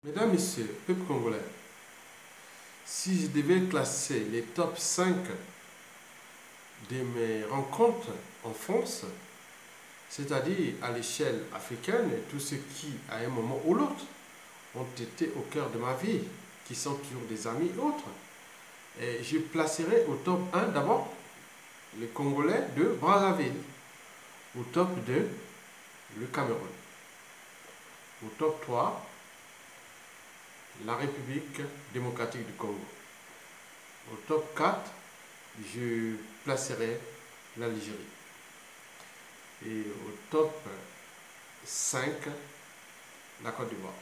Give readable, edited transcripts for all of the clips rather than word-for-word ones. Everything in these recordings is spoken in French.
Mesdames, Messieurs, peuple congolais, si je devais classer les top 5 de mes rencontres en France, c'est-à-dire à l'échelle africaine, tous ceux qui, à un moment ou l'autre, ont été au cœur de ma vie, qui sont toujours des amis et autres, et je placerai au top 1 d'abord les Congolais de Brazzaville, au top 2 le Cameroun, au top 3 la République démocratique du Congo. Au top 4, je placerai l'Algérie. Et au top 5, la Côte d'Ivoire.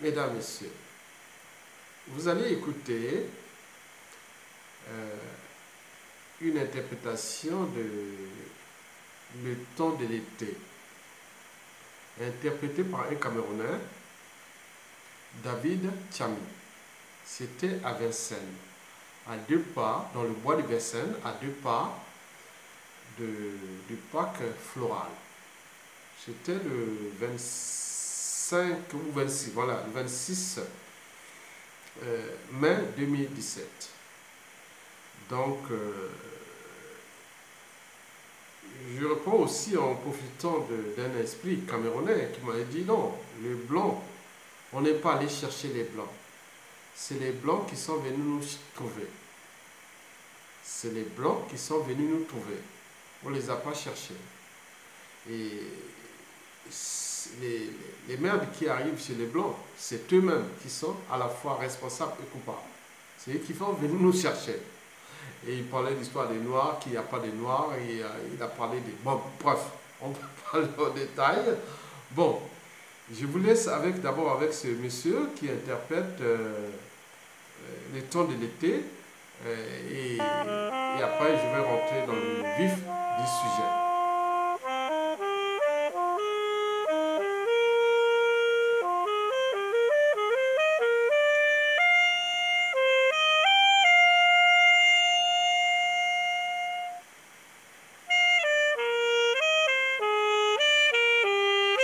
Mesdames, Messieurs, vous allez écouter une interprétation de Le temps de l'été, interprétée par un Camerounais, David Tchami. C'était à Vincennes, à 2 pas, dans le bois de Vincennes, à 2 pas du parc floral. C'était le 25 ou 26, voilà, le 26 mai 2017. Donc, je reprends aussi en profitant d'un esprit camerounais qui m'a dit non, les blancs, on n'est pas allé chercher les blancs. C'est les blancs qui sont venus nous trouver. C'est les blancs qui sont venus nous trouver. On ne les a pas cherchés. Et les merdes qui arrivent chez les blancs, c'est eux-mêmes qui sont à la fois responsables et coupables. C'est eux qui sont venus nous chercher. Et il parlait de l'histoire des Noirs, qu'il n'y a pas de Noirs, et il a parlé des... Bon, bref, on peut parler en détail. Bon, je vous laisse d'abord avec ce monsieur qui interprète les temps de l'été, et après je vais rentrer dans le vif du sujet.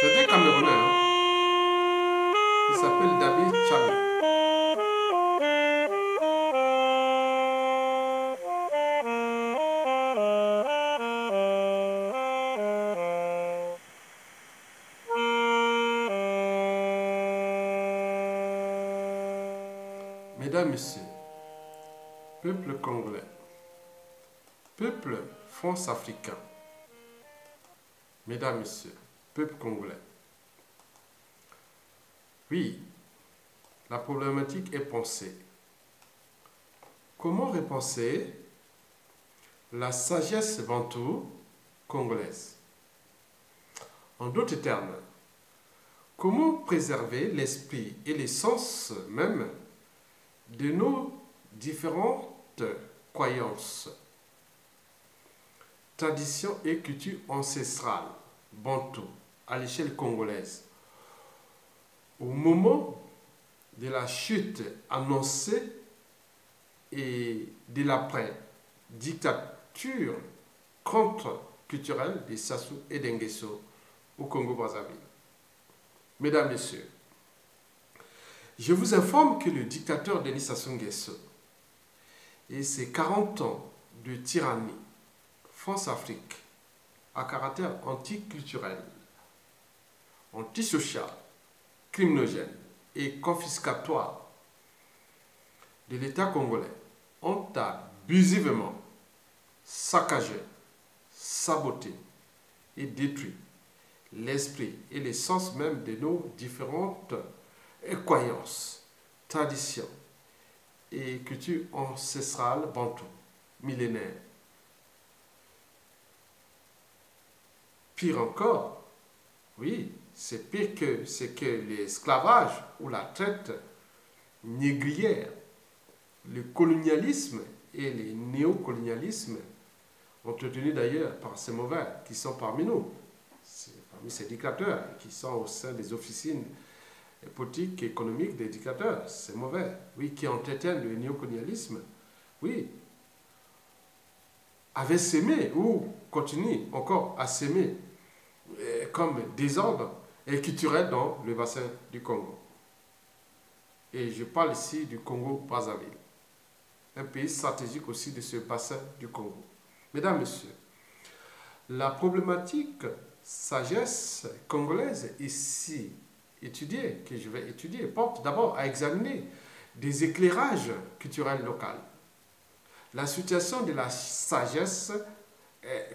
C'est un Camerounais, hein? Il s'appelle David Tchami. Mesdames, Messieurs, peuple congolais, peuple france-africain, Mesdames, Messieurs, peuple congolais, oui, la problématique est pensée. Comment repenser la sagesse bantoue congolaise? En d'autres termes, comment préserver l'esprit et l'essence même de nos différentes croyances, traditions et cultures ancestrales bantou à l'échelle congolaise au moment de la chute annoncée et de l'après-dictature contre-culturelle de Sassou et d'Nguesso au Congo-Brazzaville. Mesdames, Messieurs, je vous informe que le dictateur Denis Sassou Nguesso et ses 40 ans de tyrannie France-Afrique à caractère anticulturel, antisocial, criminogène et confiscatoire de l'État congolais ont abusivement saccagé, saboté et détruit l'esprit et l'essence même de nos différentes croyances, traditions et cultures ancestrales bantou, millénaires. Pire encore, oui, c'est pire que l'esclavage ou la traite négrière, le colonialisme et les néocolonialismes, entretenus d'ailleurs par ces mauvais qui sont parmi nous, parmi ces dictateurs qui sont au sein des officines politiques et économiques des dictateurs, c'est mauvais, oui, qui entretiennent le néocolonialisme, oui, avaient sémé ou continuent encore à s'aimer comme désordre culturel dans le bassin du Congo. Et je parle ici du Congo-Brazzaville, un pays stratégique aussi de ce bassin du Congo. Mesdames, Messieurs, la problématique sagesse congolaise ici étudiée, que je vais étudier, porte d'abord à examiner des éclairages culturels locaux. La situation de la sagesse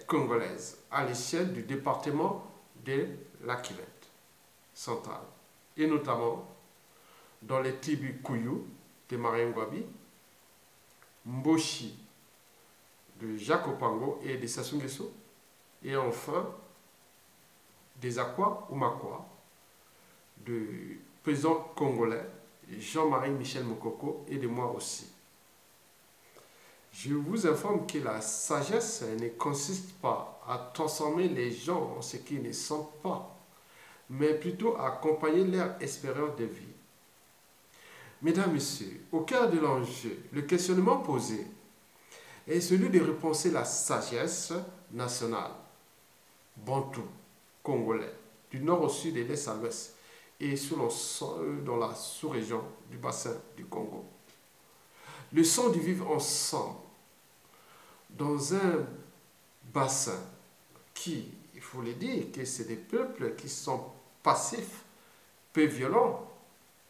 congolaise à l'échelle du département de la Kivette centrale, et notamment dans les tribus Kuyu de Mariangwabi, Mboshi de Jacopango et de Sassou Nguesso, et enfin des Akwa ou Makwa du président congolais Jean-Marie Michel Mokoko et de moi aussi. Je vous informe que la sagesse ne consiste pas à transformer les gens en ce qu'ils ne sont pas, mais plutôt à accompagner leur espérance de vie. Mesdames, Messieurs, au cœur de l'enjeu, le questionnement posé est celui de repenser la sagesse nationale, bantou, congolais, du nord au sud et de l'est à l'ouest, et dans la sous-région du bassin du Congo. Le son du vivre ensemble dans un bassin qui, il faut le dire, que c'est des peuples qui sont passifs, peu violents.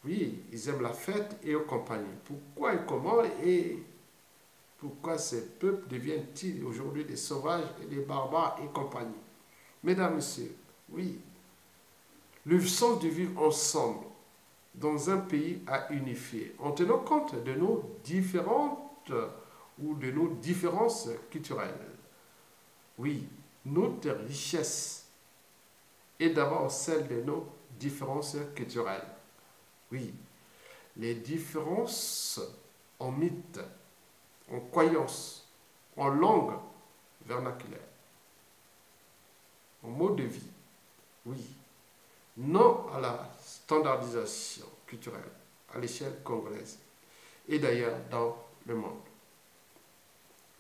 Oui, ils aiment la fête et aux compagnies. Pourquoi et comment et pourquoi ces peuples deviennent-ils aujourd'hui des sauvages et des barbares et compagnie? Mesdames, Messieurs, oui, le sens de vivre ensemble dans un pays à unifier, en tenant compte de nos différentes ou de nos différences culturelles. Oui, notre richesse est d'abord celle de nos différences culturelles. Oui, les différences en mythes, en croyances, en langue vernaculaire, en mode de vie. Oui, non à la standardisation culturelle à l'échelle congolaise et d'ailleurs dans le monde.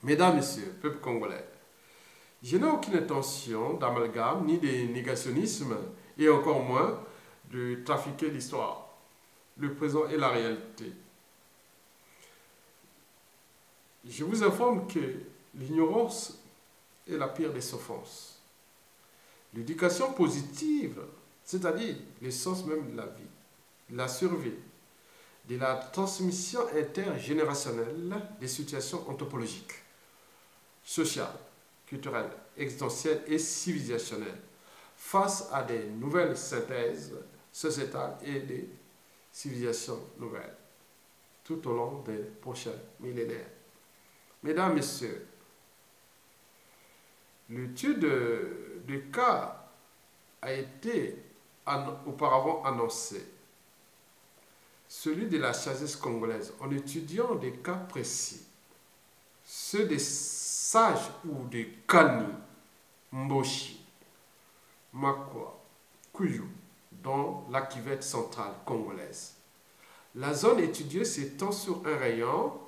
Mesdames, Messieurs, peuple congolais, je n'ai aucune intention d'amalgame ni de négationnisme et encore moins de trafiquer l'histoire, le présent et la réalité. Je vous informe que l'ignorance est la pire des offenses. L'éducation positive, c'est-à-dire l'essence même de la vie, la survie, de la transmission intergénérationnelle des situations anthropologiques, sociales, culturelles, existentielles et civilisationnelles face à des nouvelles synthèses sociétales et des civilisations nouvelles tout au long des prochains millénaires. Mesdames, Messieurs, l'étude de cas a été auparavant annoncée, celui de la sagesse congolaise, en étudiant des cas précis, ceux des sages ou des Kani, Mboshi, Makwa, Kuyu, dans la Kivette centrale congolaise. La zone étudiée s'étend sur un rayon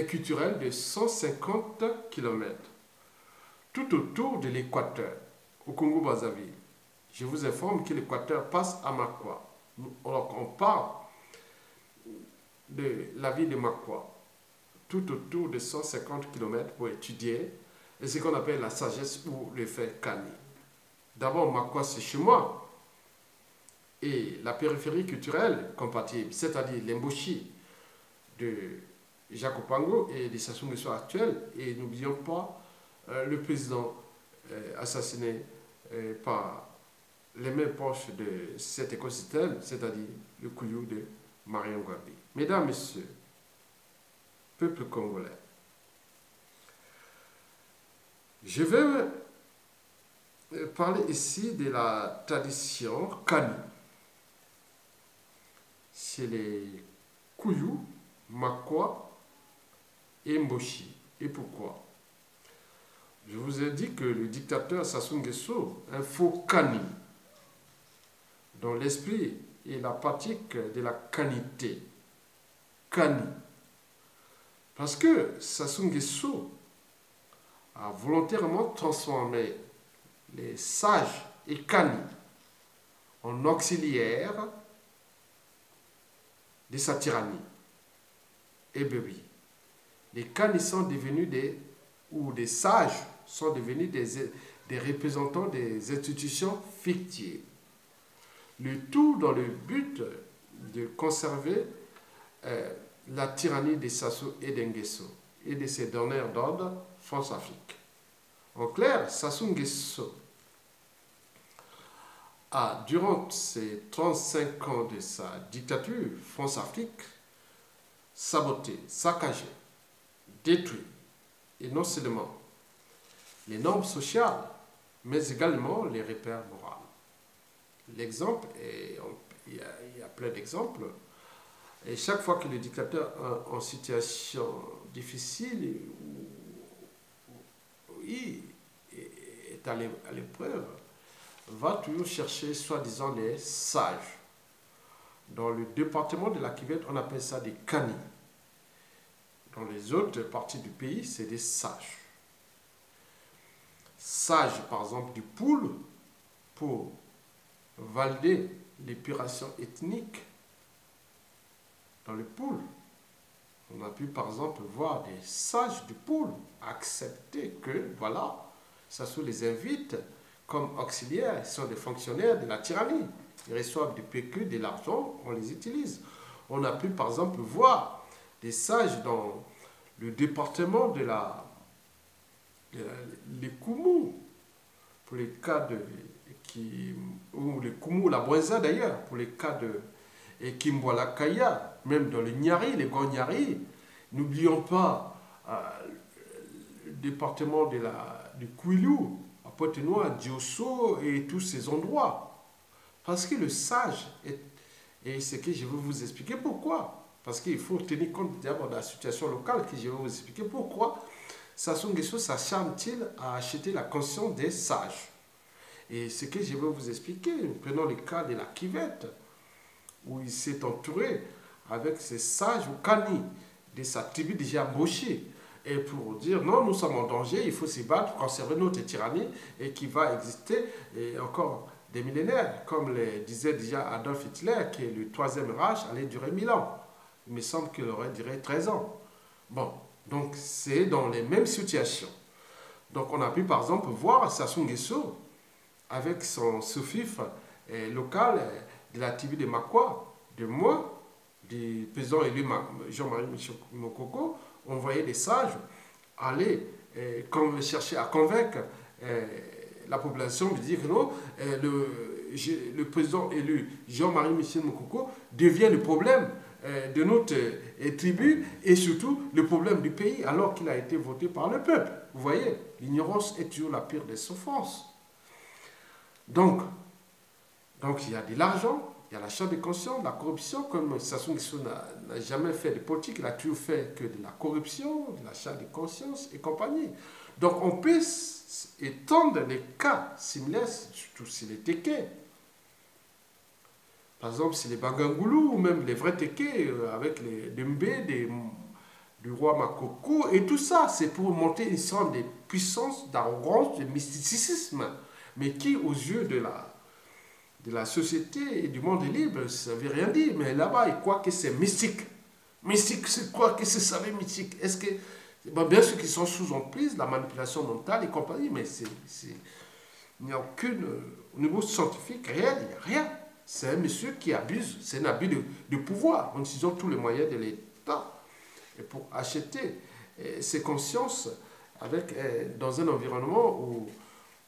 culturel de 150 km, tout autour de l'équateur, au Congo-Brazzaville. Je vous informe que l'équateur passe à Makwa. Alors on parle de la ville de Makwa, tout autour de 150 km pour étudier ce qu'on appelle la sagesse ou le fait Kani. D'abord, Makwa, c'est chez moi. Et la périphérie culturelle compatible, c'est-à-dire l'Emboshi de Jacopango et des Sassou Nguesso actuels. Et n'oublions pas le président assassiné par les mêmes proches de cet écosystème, c'est-à-dire le Kuyu de Mariangwabi. Mesdames, Messieurs, peuple congolais, je vais parler ici de la tradition Kani chez les Kuyu, Makwa et Mboshi. Et pourquoi? Je vous ai dit que le dictateur Sassou Nguesso, un faux Kani, dont l'esprit et la pratique de la canité. Kani. Parce que Sassou Nguesso a volontairement transformé les sages et Kani en auxiliaires de sa tyrannie. Eh bien oui, les Kani sont devenus des sages sont devenus des représentants des institutions fictives. Le tout dans le but de conserver la tyrannie de Sassou et d'Nguesso et de ses donneurs d'ordre France-Afrique. En clair, Sassou Nguesso a, durant ces 35 ans de sa dictature, France-Afrique, saboté, saccagé, détruit, et non seulement les normes sociales, mais également les repères moraux. L'exemple, il y a plein d'exemples, et chaque fois que le dictateur est en situation difficile, oui, est à l'épreuve, va toujours chercher soi-disant les sages. Dans le département de la Kivette, on appelle ça des Kani. Dans les autres parties du pays, c'est des sages. Sages, par exemple, du Poul, pour valider l'épuration ethnique dans le Poul. On a pu, par exemple, voir des sages du Poul accepter que, voilà, Sassou les invite comme auxiliaires, ils sont des fonctionnaires de la tyrannie. Ils reçoivent du PQ, de l'argent, on les utilise. On a pu, par exemple, voir des sages dans le département de les Koumou, pour les cas de ou les Koumou, la Bouenza d'ailleurs, pour les cas de Kimbola Kaya, même dans les Nyari, les grands Nyari. N'oublions pas le département du Kouilou, à Pointe-Noire, Diosso et tous ces endroits. Parce que le sage, et c'est que je vais vous expliquer pourquoi. Parce qu'il faut tenir compte d'abord de la situation locale, que je vais vous expliquer pourquoi Sassou Nguesso s'acharne-t-il à acheter la conscience des sages. Et ce que je vais vous expliquer, prenons le cas de la Kivette, où il s'est entouré avec ses sages ou Kani, de sa tribu déjà embauchée. Et pour dire non, nous sommes en danger, il faut se battre pour conserver notre tyrannie et qui va exister et encore des millénaires. Comme le disait déjà Adolf Hitler, que le troisième Reich allait durer 1000 ans. Il me semble qu'il aurait duré 13 ans. Bon, donc c'est dans les mêmes situations. Donc on a pu par exemple voir Sassou Nguesso avec son sous-fif local de la tribu de Makwa, de moi, du président élu Jean-Marie Michel Mokoko. On voyait des sages aller chercher à convaincre la population de dire que non, le président élu Jean-Marie Michel Mokoko devient le problème de notre tribu et surtout le problème du pays alors qu'il a été voté par le peuple. Vous voyez, l'ignorance est toujours la pire des souffrances. Donc il y a de l'argent, il y a l'achat de conscience, la corruption, comme Sassou Nguesso n'a jamais fait de politique, il a toujours fait que de la corruption, de l'achat de conscience et compagnie. Donc on peut étendre les cas similaires, surtout si les Téké. Par exemple, si les Bagangoulou, ou même les vrais Téké, avec les Dembe, du roi Makoko, et tout ça, c'est pour monter une sorte de puissance, d'arrogance, de mysticisme, mais qui, aux yeux de la société et du monde libre, ça ne veut rien dire. Mais là-bas, ils croient que c'est mystique. Mystique, c'est quoi? Qu'est-ce que ça veut mystique? Est-ce que... Bon, bien sûr qu'ils sont sous emprise, la manipulation mentale et compagnie, mais il n'y a aucune... Au niveau scientifique, rien, il n'y a rien. C'est un monsieur qui abuse, c'est un abus de pouvoir, en utilisant tous les moyens de l'État pour acheter ses consciences dans un environnement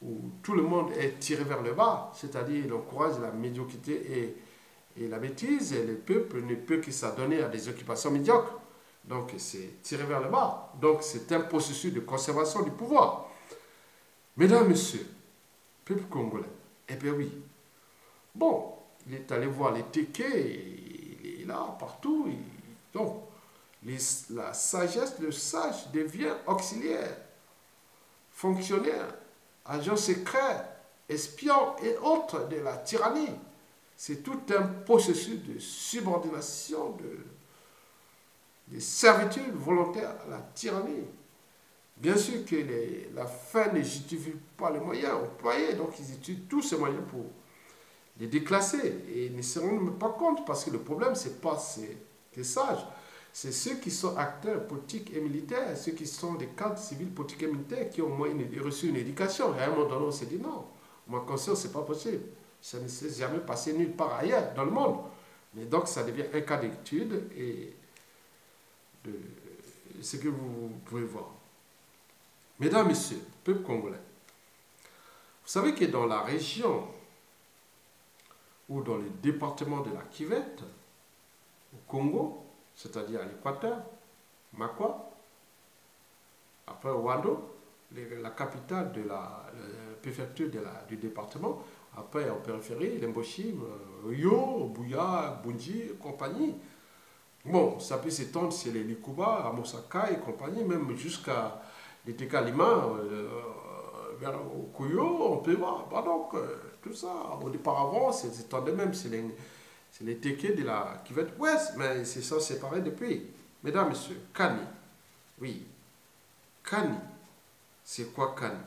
où tout le monde est tiré vers le bas, c'est-à-dire il encourage la médiocrité et la bêtise, et le peuple ne peut que s'adonner à des occupations médiocres. Donc c'est tiré vers le bas. Donc c'est un processus de conservation du pouvoir. Mesdames, Messieurs, peuple congolais, eh bien oui, bon, il est allé voir les Téké, il est là, partout, donc la sagesse, le sage devient auxiliaire, fonctionnaire, agent secret, espion et autres de la tyrannie. C'est tout un processus de subordination, de servitude volontaire à la tyrannie. Bien sûr que la fin ne justifie pas les moyens employés, donc ils utilisent tous ces moyens pour les déclasser et ils ne se rendent même pas compte parce que le problème, c'est pas des sages. C'est ceux qui sont acteurs politiques et militaires, ceux qui sont des cadres civils, politiques et militaires, qui ont au moins reçu une éducation. Et à un moment donné, on s'est dit non, ma conscience, c'est pas possible. Ça ne s'est jamais passé nulle part ailleurs dans le monde. Mais donc, ça devient un cas d'étude et de ce que vous pouvez voir. Mesdames, Messieurs, peuple congolais, vous savez que dans la région ou dans le département de la Kivette, au Congo, c'est-à-dire à l'équateur, Makwa, après Ouando, la capitale de la préfecture du département, après en périphérie, Lemboshim, Yo, Bouya, Bunji et compagnie. Bon, ça peut s'étendre sur les Likuba, à Mosaka et compagnie, même jusqu'à les Tekalima, vers Okuyo, on peut voir. Bah donc, tout ça, auparavant, c'était même, c'est les Teke de la Kivette Ouest, mais c'est ça séparé depuis. Mesdames, Messieurs, Kani, oui, Kani, c'est quoi Kani?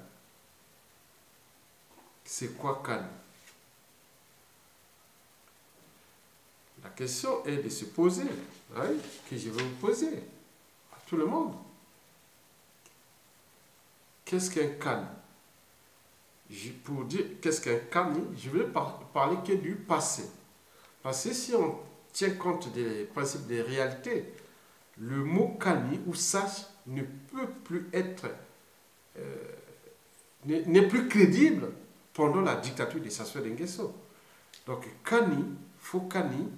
C'est quoi Kani? La question est de se poser, hein, que je vais vous poser à tout le monde. Qu'est-ce qu'un Kani? Pour dire qu'est-ce qu'un Kani, je vais parler que du passé. Parce que si on tient compte des principes des réalités, le mot Kani ou sage ne peut plus être, n'est plus crédible pendant la dictature des Sassou Nguesso. Donc Kani, Fokani,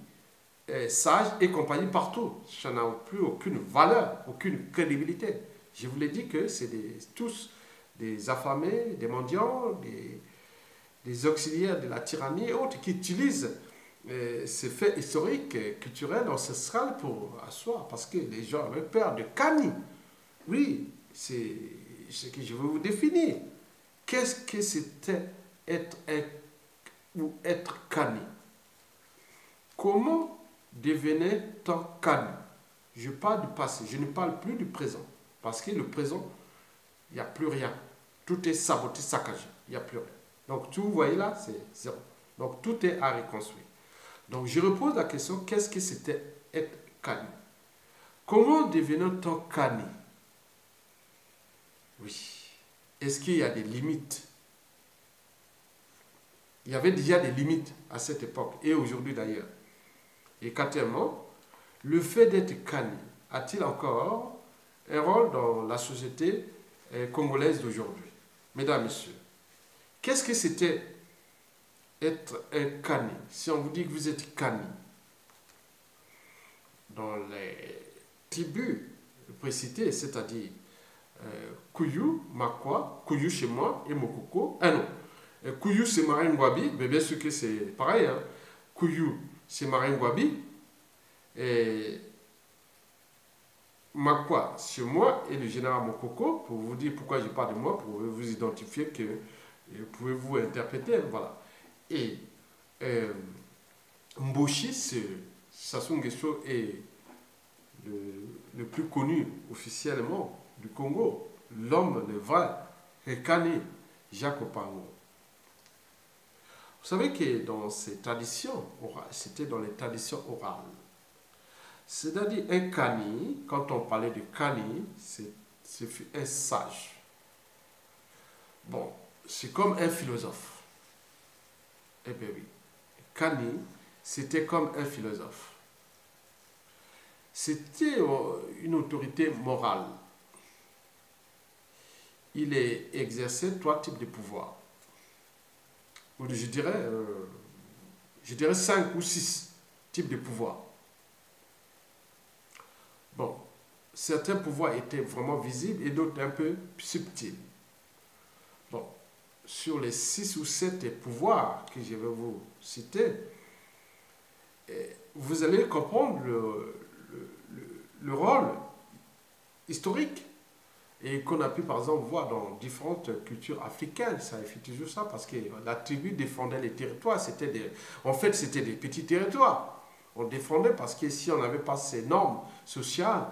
sage et compagnie partout, ça n'a plus aucune valeur, aucune crédibilité. Je vous l'ai dit que c'est tous des affamés, des mendiants, des auxiliaires de la tyrannie et autres qui utilisent ces faits historiques, culturels, ancestrales pour asseoir, parce que les gens avaient peur de Kani. Oui, c'est ce que je veux vous définir. Qu'est-ce que c'était être Kani? Comment devenait-on Kani? Je parle du passé, je ne parle plus du présent, parce que le présent, il n'y a plus rien. Tout est saboté, saccagé, il n'y a plus rien. Donc tout, vous voyez là, c'est zéro. Donc tout est à reconstruire. Donc je repose la question, qu'est-ce que c'était être Kani? Comment devenait-on Kani? Oui. Est-ce qu'il y a des limites? Il y avait déjà des limites à cette époque, et aujourd'hui d'ailleurs. Et quatrièmement, le fait d'être Kani a-t-il encore un rôle dans la société congolaise d'aujourd'hui? Mesdames, Messieurs, qu'est-ce que c'était être un Kani? Si on vous dit que vous êtes Kani, dans les tribus précitées, c'est-à-dire Kuyu, Makwa, Kuyu chez moi et Mokoko, non, Kuyu c'est Marin Ngwabi, mais bien sûr que c'est pareil, hein. Kuyu c'est Marin Ngwabi, et Makwa c'est moi et le général Mokoko, pour vous dire pourquoi je parle de moi, pour vous identifier que vous pouvez vous interpréter, voilà. Et Mboshi, c'est Sassou Nguesso est le plus connu officiellement du Congo, l'homme, le vrai, Kani, Jacques Opango. Vous savez que dans ces traditions orales, c'était dans les traditions orales. C'est-à-dire un Kani, quand on parlait de Kani, c'est un sage. Bon, c'est comme un philosophe. Eh bien oui, Kani, c'était comme un philosophe. C'était une autorité morale. Il exerçait 3 types de pouvoirs. Je dirais 5 ou 6 types de pouvoirs. Bon, certains pouvoirs étaient vraiment visibles et d'autres un peu subtils. Bon, sur les 6 ou 7 pouvoirs que je vais vous citer, vous allez comprendre le rôle historique et qu'on a pu par exemple voir dans différentes cultures africaines. Ça fait toujours ça parce que la tribu défendait les territoires. En fait, c'était des petits territoires. On défendait parce que si on n'avait pas ces normes sociales,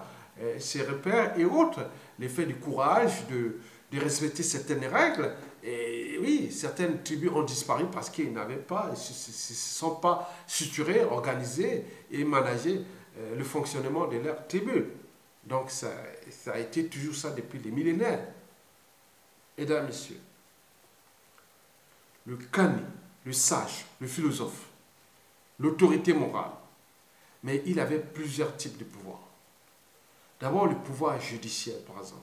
ces repères et autres, l'effet du courage, de respecter certaines règles. Et oui, certaines tribus ont disparu parce qu'ils n'avaient pas, ils ne se sont pas structurés, organisés et managés le fonctionnement de leur tribu. Donc ça a été toujours ça depuis des millénaires. Mesdames, Messieurs, le Kani, le sage, le philosophe, l'autorité morale, mais il avait plusieurs types de pouvoirs. D'abord, le pouvoir judiciaire, par exemple.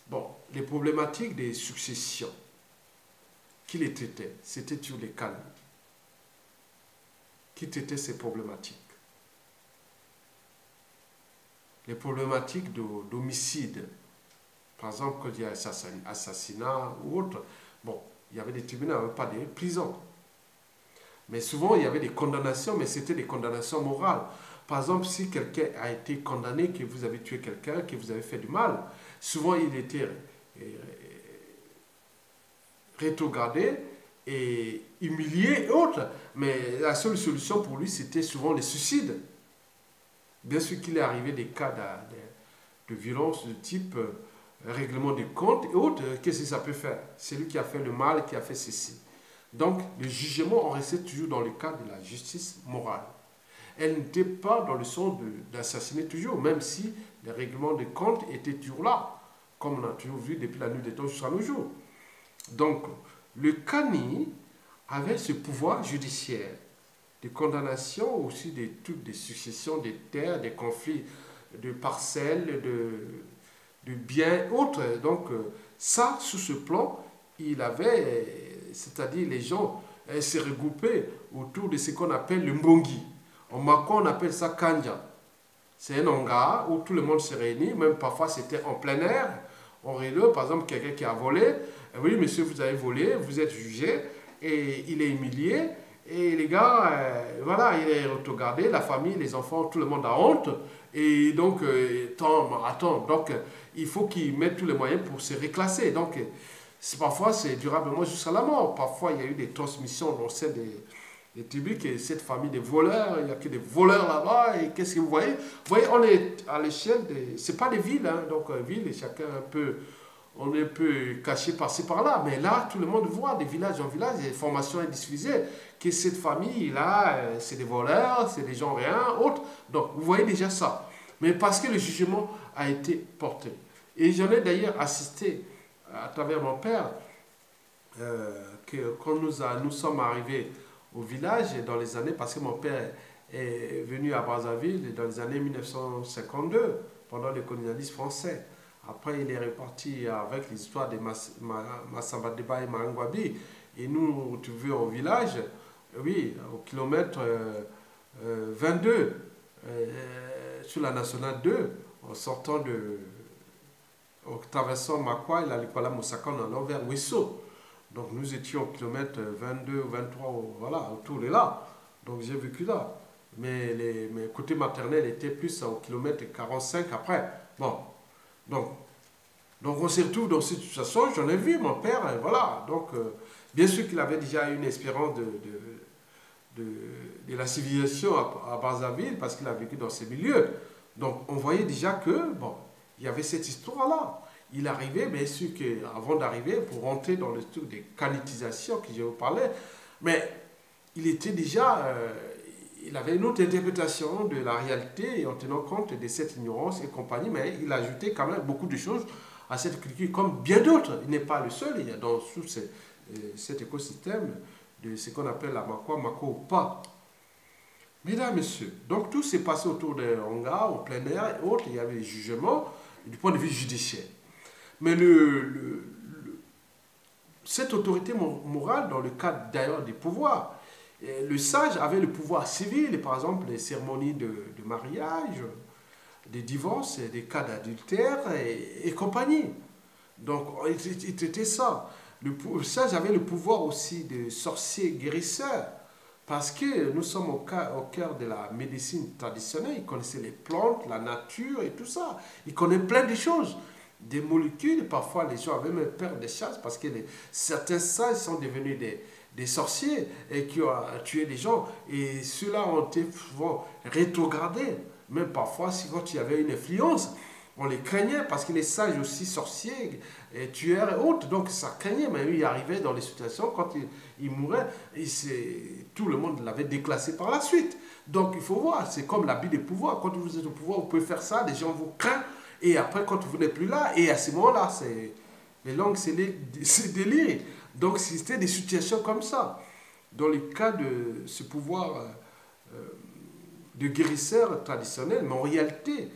Bon, les problématiques des successions qui les traitaient, c'était sur les Kani qui traitaient ces problématiques. Les problématiques d'homicide, par exemple, quand il y a assassinat ou autre, bon, il y avait des tribunaux, pas des prisons. Mais souvent, il y avait des condamnations, mais c'était des condamnations morales. Par exemple, si quelqu'un a été condamné, que vous avez tué quelqu'un, que vous avez fait du mal, souvent il était rétrogradé et humilié et autres. Mais la seule solution pour lui, c'était souvent le suicide. Bien sûr qu'il est arrivé des cas de violence de type règlement de compte et autres. Qu'est-ce que ça peut faire? C'est lui qui a fait le mal, qui a fait ceci. Donc, le jugement, on restait toujours dans le cadre de la justice morale. Elle n'était pas dans le sens d'assassiner toujours, même si les règlements de compte étaient toujours là, comme on a toujours vu depuis la nuit des temps jusqu'à nos jours. Donc, le Kani avait ce pouvoir judiciaire de condamnation, aussi des trucs de succession des terres, des conflits de parcelles, de biens, autres. Donc, ça, sous ce plan, il avait, c'est-à-dire les gens se regroupaient autour de ce qu'on appelle le Mbongi. En Mako, on appelle ça Kanja. C'est un hangar où tout le monde se réunit, même parfois c'était en plein air. On réunit, par exemple, quelqu'un qui a volé. Oui, monsieur, vous avez volé, vous êtes jugé, et il est humilié. Et les gars, voilà, il est regardé, la famille, les enfants, tout le monde a honte. Et donc, attends, donc il faut qu'ils mettent tous les moyens pour se réclasser. Donc, parfois, c'est durablement jusqu'à la mort. Parfois, il y a eu des transmissions au sein des tribus, que cette famille de voleurs, il n'y a que des voleurs là-bas. Et qu'est-ce que vous voyez? Vous voyez, on est à l'échelle des... Ce n'est pas des villes, hein, donc ville, chacun peut... On est un peu caché par-ci par-là, mais là, tout le monde voit, des villages en village, les formations est diffusée, que cette famille-là, c'est des voleurs, c'est des gens rien, autres. Donc, vous voyez déjà ça. Mais parce que le jugement a été porté. Et j'en ai d'ailleurs assisté à travers mon père, que quand nous sommes arrivés au village, dans les années, parce que mon père est venu à Brazzaville dans les années 1952, pendant le colonialisme français. Après, il est reparti avec l'histoire de Massamba Deba et Mahangwabi. Et nous retrouvions au village, oui, au kilomètre 22, sur la nationale 2, en sortant en traversant Makwa et la Likwala Moussaka en allant vers Wisso. Donc nous étions au kilomètre 22, 23, voilà, autour de là. Donc j'ai vécu là. Mais mes côtés maternels étaient plus au kilomètre 45 après. Bon. Donc on se retrouve dans cette situation, j'en ai vu mon père, voilà. Donc, bien sûr qu'il avait déjà une espérance de la civilisation à Brazzaville, parce qu'il a vécu dans ces milieux. Donc, on voyait déjà que, bon, il y avait cette histoire-là. Il arrivait, bien sûr qu'avant d'arriver, pour rentrer dans le truc des canitisations que je vous parlais, mais il était déjà... il avait une autre interprétation de la réalité en tenant compte de cette ignorance et compagnie, mais il a ajouté quand même beaucoup de choses à cette culture, comme bien d'autres. Il n'est pas le seul, il y a dans tout cet écosystème de ce qu'on appelle la Makwa, Mako ou pas. Mesdames, Messieurs, donc tout s'est passé autour des hangars, au plein air et autres, il y avait des jugements du point de vue judiciaire. Mais cette autorité morale, dans le cadre d'ailleurs des pouvoirs, le sage avait le pouvoir civil, par exemple les cérémonies de mariage, des divorces, des cas d'adultère et compagnie. Donc, il traitait ça. Le sage avait le pouvoir aussi de sorcier guérisseur, parce que nous sommes au cœur de la médecine traditionnelle. Il connaissait les plantes, la nature et tout ça. Il connaît plein de choses. Des molécules, parfois les gens avaient même peur des chasses, parce que certains sages sont devenus des sorciers et qui ont tué des gens. Et ceux-là ont été souvent rétrogradés. Même parfois, quand il y avait une influence, on les craignait parce que les sages aussi, sorciers, et tueurs et autres, donc ça craignait. Mais lui, il arrivait dans les situations, quand il mourait, tout le monde l'avait déclassé par la suite. Donc il faut voir, c'est comme l'habit de pouvoir. Quand vous êtes au pouvoir, vous pouvez faire ça, les gens vous craignent. Et après, quand vous n'êtes plus là, et à ce moment-là, les langues, c'est délire. Donc c'était des situations comme ça. Dans le cas de ce pouvoir de guérisseur traditionnel, mais en réalité,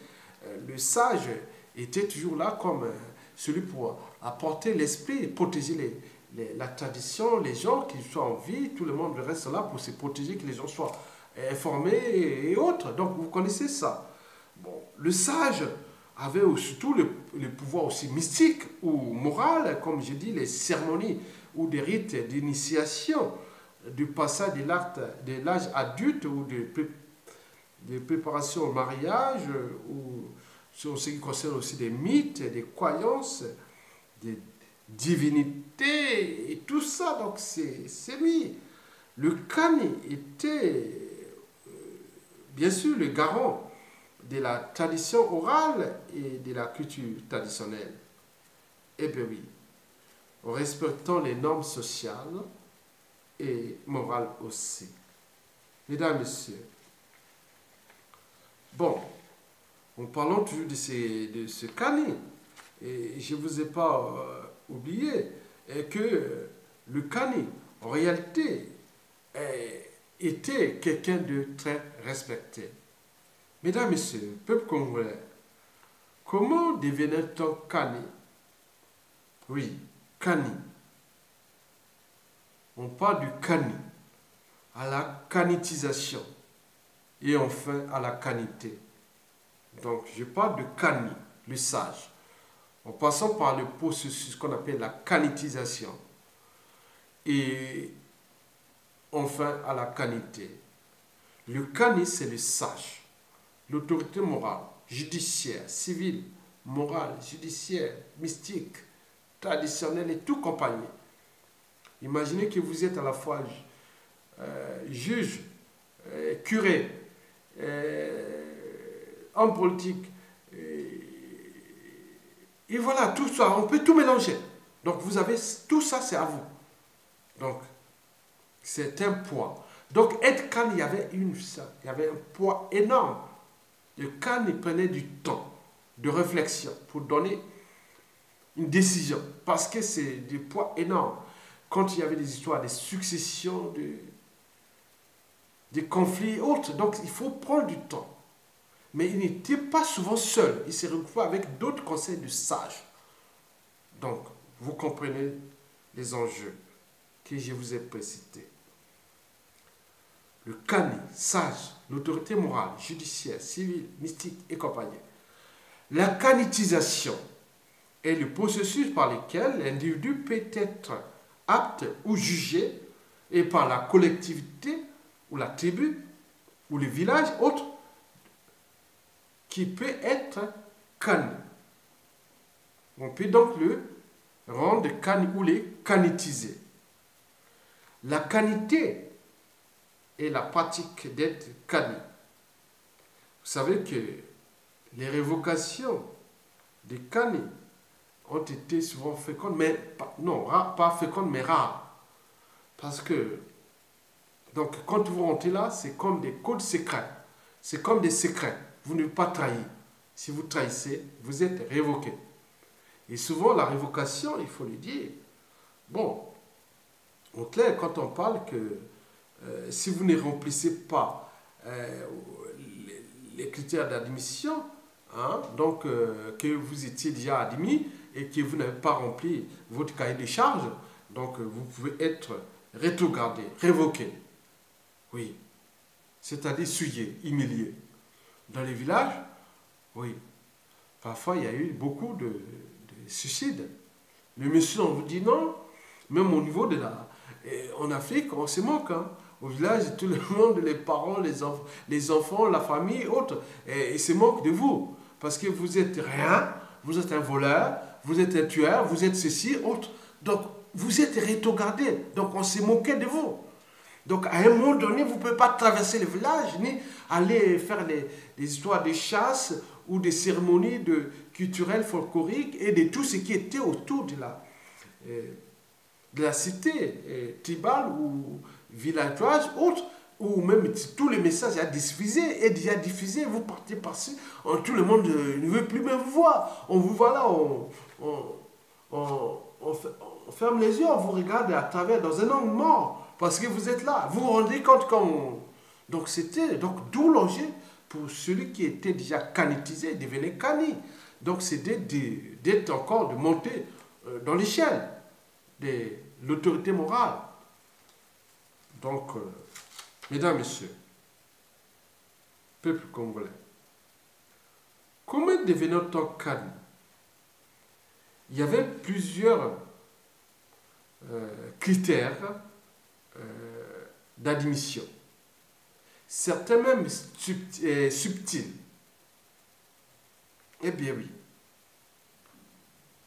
le sage était toujours là comme celui pour apporter l'esprit, protéger la tradition, les gens qui sont en vie, tout le monde reste là pour se protéger, que les gens soient informés et autres. Donc vous connaissez ça. Bon, le sage avait surtout le pouvoir aussi mystique ou moral, comme je dis, les cérémonies ou des rites d'initiation, du passage de l'âge adulte ou de préparation au mariage, ou sur ce qui concerne aussi des mythes, des croyances, des divinités et tout ça. Donc c'est lui. Le Kani était bien sûr le garant de la tradition orale et de la culture traditionnelle. Eh bien oui, en respectant les normes sociales et morales aussi. Mesdames, Messieurs, bon, en parlant toujours de ce Kani, et je ne vous ai pas oublié que le Kani, en réalité, était quelqu'un de très respecté. Mesdames, Messieurs, peuple congolais, comment devenait-on Kani? Oui, Kani. On parle du Kani, à la kanitisation, et enfin à la kanité. Donc, je parle de Kani, le sage, en passant par le processus qu'on appelle la kanitisation, et enfin à la kanité. Le Kani, c'est le sage, l'autorité morale, judiciaire, civile, morale, judiciaire, mystique, traditionnelle et tout compagnie. Imaginez que vous êtes à la fois juge, curé, homme politique, et voilà, tout ça, on peut tout mélanger. Donc vous avez, tout ça c'est à vous. Donc, c'est un poids. Donc être calme, il y avait un poids énorme. Le calme, il prenait du temps de réflexion pour donner une décision. Parce que c'est du poids énorme. Quand il y avait des histoires, des successions, des conflits et autres. Donc il faut prendre du temps. Mais il n'était pas souvent seul. Il se retrouvait avec d'autres conseils de sages. Donc, vous comprenez les enjeux que je vous ai précités. Le Kani, sage, l'autorité morale, judiciaire, civile, mystique et compagnie. La kanitisation est le processus par lequel l'individu peut être apte ou jugé et par la collectivité ou la tribu ou le village autre qui peut être Kani. On peut donc le rendre Kani ou les kanitiser. La kanité est la pratique d'être Kani. Vous savez que les révocations des Kani ont été souvent fécondes, mais pas fécondes, mais rares. Parce que, donc, quand vous rentrez là, c'est comme des codes secrets. C'est comme des secrets. Vous ne pouvez pas trahir. Si vous trahissez, vous êtes révoqué. Et souvent, la révocation, il faut le dire, bon, en clair, quand on parle que si vous ne remplissez pas les critères d'admission, hein, donc que vous étiez déjà admis et que vous n'avez pas rempli votre cahier de charges, donc vous pouvez être rétrogradé, révoqué. Oui, c'est-à-dire souillé, humilié. Dans les villages, oui, parfois il y a eu beaucoup de suicides. Le monsieur, on vous dit non, même au niveau de en Afrique, on se moque. Hein. Au village, tout le monde, les parents, les enfants, la famille, autres, et se moquent de vous. Parce que vous êtes rien, vous êtes un voleur, vous êtes un tueur, vous êtes ceci, autre. Donc, vous êtes rétrogradé. Donc, on s'est moqué de vous. Donc, à un moment donné, vous ne pouvez pas traverser le village, ni aller faire des histoires de chasse ou des cérémonies culturelles, folkloriques et de tout ce qui était autour de la cité tribale ou villageoise, autre. ou même tous les messages à diffuser et déjà diffusé, vous partez par-ci, tout le monde ne veut plus même vous voir. On vous voit là, on ferme les yeux, on vous regarde à travers dans un angle mort parce que vous êtes là. Vous vous rendez compte Donc c'était d'où l'enjeu pour celui qui était déjà canitisé, devenait cani. Donc c'est d'être encore, de monter dans l'échelle de l'autorité morale. Donc, mesdames, messieurs, peuple congolais, comment devenait-on cani? Il y avait plusieurs critères d'admission. Certains même subtils. Eh bien oui.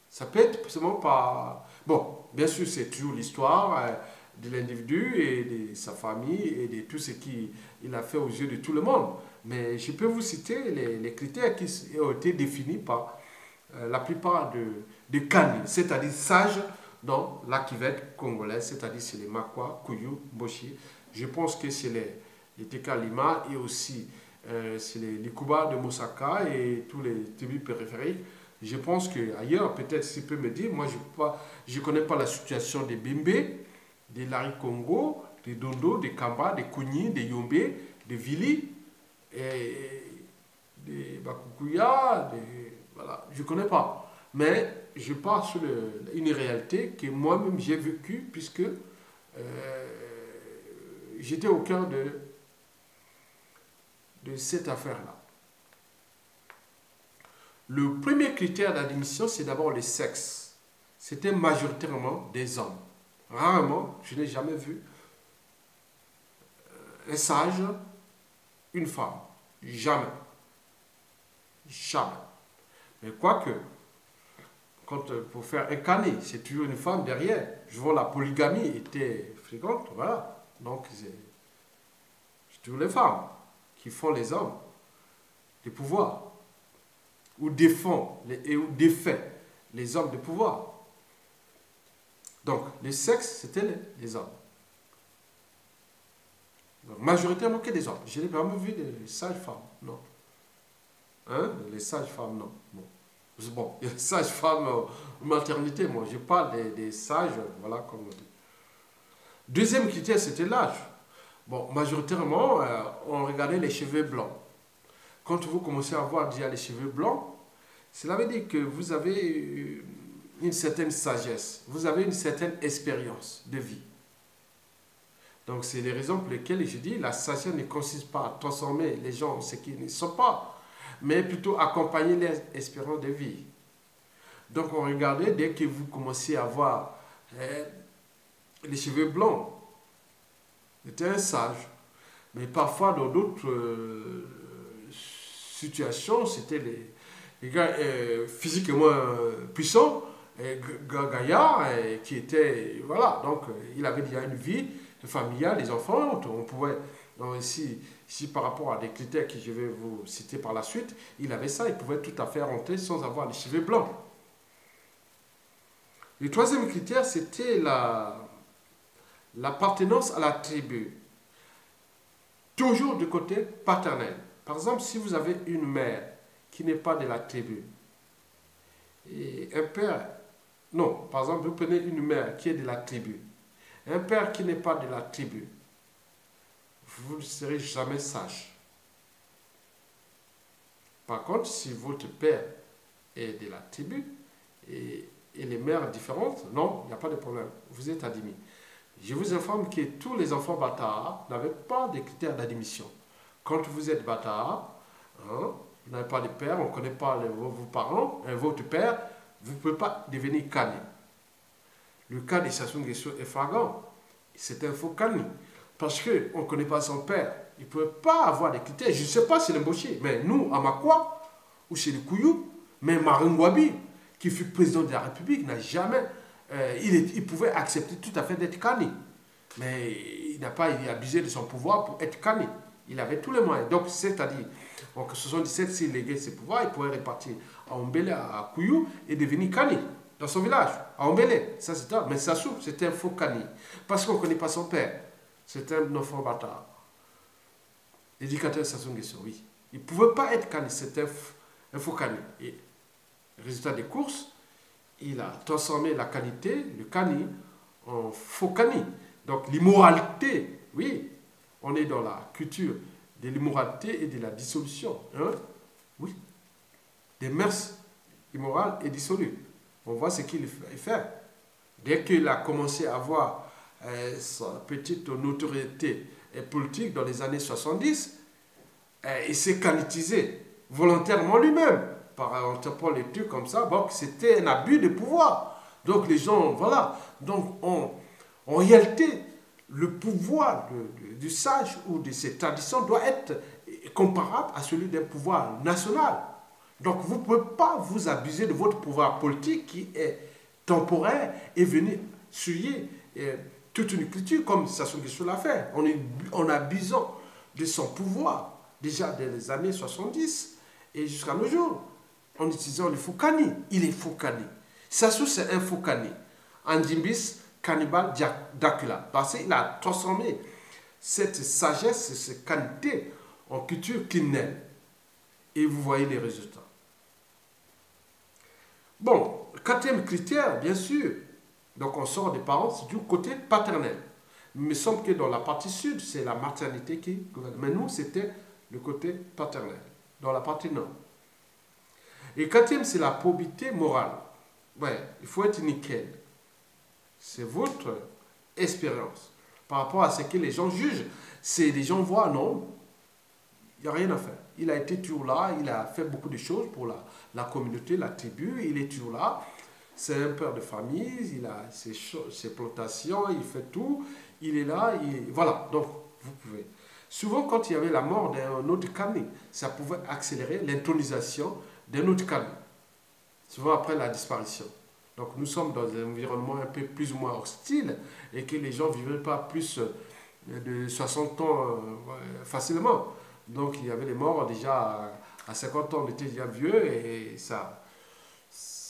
Ça peut être seulement par... Bon, bien sûr, c'est toujours l'histoire de l'individu et de sa famille et de tout ce qu'il a fait aux yeux de tout le monde. Mais je peux vous citer les critères qui ont été définis par la plupart de Kani, c'est-à-dire sages dans la Kivette congolaise, c'est-à-dire c'est les Makwa, Kouyou, Boshi. Je pense que c'est les Teka Lima et aussi c'est les Kuba de Mosaka et tous les tribus périphériques. Je pense qu'ailleurs, peut-être s'il peut me dire, moi je ne connais pas la situation des Bimbe, des Lari Congo, des Dondo, des Kamba, des Kouni, des Yombe, des Vili, et des Bakukuya, voilà, je ne connais pas. Mais je parle sur une réalité que moi-même j'ai vécue puisque j'étais au cœur de cette affaire-là. Le premier critère d'admission, c'est d'abord le sexe. C'était majoritairement des hommes. Rarement, je n'ai jamais vu un sage, une femme. Jamais. Jamais. Mais quoique, pour faire un cani, c'est toujours une femme derrière. Je vois la polygamie était fréquente, voilà. Donc, c'est toujours les femmes qui font les hommes de pouvoir, ou défend ou défait les hommes de pouvoir. Donc, le sexe, c'était les hommes. Donc, majoritairement que des hommes. Je n'ai pas vu des sages-femmes, non. Hein? Les sages-femmes, non. Bon, il y a des sages-femmes maternité, moi, je parle des sages, voilà, comme on dit. Deuxième critère, c'était l'âge. Bon, majoritairement, on regardait les cheveux blancs. Quand vous commencez à voir déjà les cheveux blancs, cela veut dire que vous avez une certaine sagesse, vous avez une certaine expérience de vie. Donc, c'est les raisons pour lesquelles je dis la sagesse ne consiste pas à transformer les gens en ce qu'ils ne sont pas, mais plutôt accompagner leur espérance de vie. Donc, on regardait dès que vous commencez à voir les cheveux blancs, c'était un sage. Mais parfois, dans d'autres situations, c'était les gars physiquement puissants, gaillards, qui étaient, voilà, donc il avait déjà une vie familiale, des enfants, on pouvait, donc si par rapport à des critères que je vais vous citer par la suite, il avait ça, il pouvait tout à fait rentrer sans avoir les cheveux blancs. Le troisième critère, c'était l'appartenance à la tribu. Toujours du côté paternel. Par exemple, si vous avez une mère qui n'est pas de la tribu, et un père, non, par exemple, vous prenez une mère qui est de la tribu, un père qui n'est pas de la tribu, vous ne serez jamais sage. Par contre, si votre père est de la tribu et les mères différentes, non, il n'y a pas de problème, vous êtes admis. Je vous informe que tous les enfants bâtards n'avaient pas de critères d'admission. Quand vous êtes bâtard, hein, vous n'avez pas de père, on ne connaît pas vos parents, votre père, vous ne pouvez pas devenir cani. Le cas de Sassou Nguesso est flagrant. C'est un faux cani. Parce qu'on ne connaît pas son père. Il ne pouvait pas avoir des critères. Je ne sais pas si c'est l'embauché, mais nous, à Makwa, ou chez les Kouyou, mais Maringwabi, qui fut président de la République, n'a jamais... il pouvait accepter tout à fait d'être cani. Mais il n'a pas abusé de son pouvoir pour être cani. Il avait tous les moyens. Donc, c'est-à-dire, en 1977, s'il léguait ses pouvoirs, il pouvait repartir à Ombélé, à Kouyou, et devenir cani dans son village, à Ombélé. Ça, mais Sassou, c'était un faux cani. Parce qu'on ne connaît pas son père. C'était un enfant bâtard. l'éducateur Sassou Nguesso, oui. Il ne pouvait pas être Kani, c'était un faux Kani. Et résultat des courses, il a transformé la qualité, le Kani, en faux Kani. Donc l'immoralité, oui, on est dans la culture de l'immoralité et de la dissolution. Hein? Oui, des mœurs immorales et dissolues. On voit ce qu'il fait. Dès qu'il a commencé à avoir sa petite notoriété politique dans les années 70, il s'est canitisé volontairement lui-même par Interpol et trucs comme ça. Donc c'était un abus de pouvoir. Donc les gens, voilà. Donc en réalité, le pouvoir du sage ou de ces traditions doit être comparable à celui d'un pouvoir national. Donc vous ne pouvez pas vous abuser de votre pouvoir politique qui est temporaire et venir souiller toute une culture comme Sassou Nguesso l'a fait, en abusant de son pouvoir déjà dès les années 70 et jusqu'à nos jours, en utilisant le Fokani. Il est Fokani. Sassou, c'est un Fokani. Andimbis, cannibale Dracula. Parce qu'il a transformé cette sagesse, cette qualité en culture criminelle. Et vous voyez les résultats. Bon, quatrième critère, bien sûr, donc on sort des parents, c'est du côté paternel. Il me semble que dans la partie sud, c'est la maternité qui gouverne. Mais nous, c'était le côté paternel, dans la partie nord. Et quatrième, c'est la probité morale. Ouais, il faut être nickel. C'est votre expérience par rapport à ce que les gens jugent. C'est les gens voient, non, il n'y a rien à faire. Il a été toujours là, il a fait beaucoup de choses pour la communauté, la tribu, il est toujours là. C'est un père de famille, il a ses plantations, il fait tout, il est là, voilà, donc vous pouvez. Souvent, quand il y avait la mort d'un autre Kani, ça pouvait accélérer l'intronisation d'un autre Kani, souvent après la disparition. Donc nous sommes dans un environnement un peu plus ou moins hostile et que les gens ne vivaient pas plus de 60 ans facilement. Donc il y avait les morts déjà à 50 ans, on était déjà vieux et ça